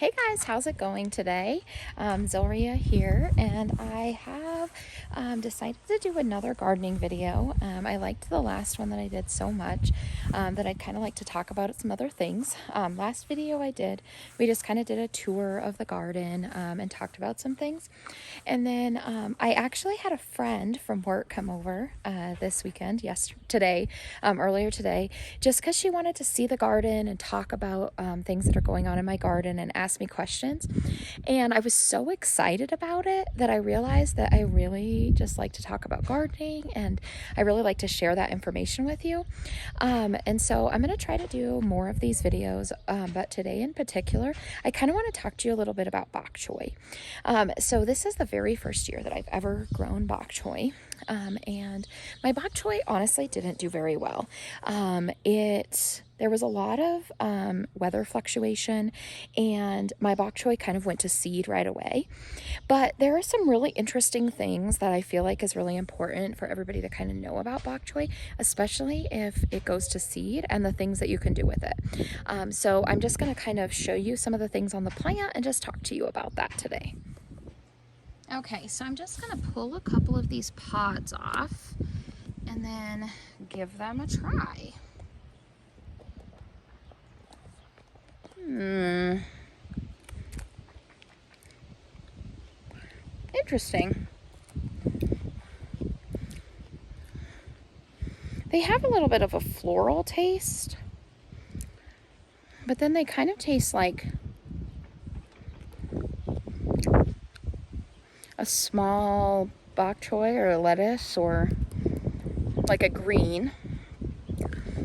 Hey guys, how's it going today? Zylria here, and I have decided to do another gardening video. I liked the last one that I did so much that I'd kind of like to talk about some other things. Last video I did, we just kind of did a tour of the garden and talked about some things. And then I actually had a friend from work come over this weekend, earlier today, just because she wanted to see the garden and talk about things that are going on in my garden and ask me questions. And I was so excited about it that I realized that I really just like to talk about gardening and I really like to share that information with you. And so I'm going to try to do more of these videos, but today in particular, I kind of want to talk to you a little bit about bok choy. So this is the very first year that I've ever grown bok choy. And my bok choy honestly didn't do very well. There was a lot of weather fluctuation, and my bok choy kind of went to seed right away. But there are some really interesting things that I feel like is really important for everybody to kind of know about bok choy, especially if it goes to seed and the things that you can do with it. So I'm just going to kind of show you some of the things on the plant and just talk to you about that today. Okay, so I'm just going to pull a couple of these pods off and then give them a try. Interesting. They have a little bit of a floral taste, but then they kind of taste like a small bok choy or a lettuce or like a green.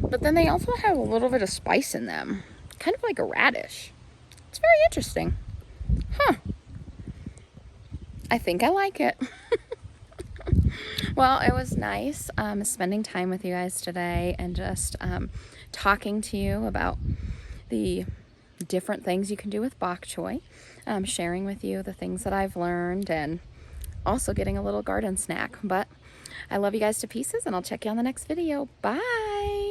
But then they also have a little bit of spice in them, kind of like a radish. It's very interesting. Huh. I think I like it. Well, it was nice spending time with you guys today and just talking to you about the different things you can do with bok choy, sharing with you the things that I've learned, and also getting a little garden snack. But I love you guys to pieces, and I'll check you on the next video. Bye!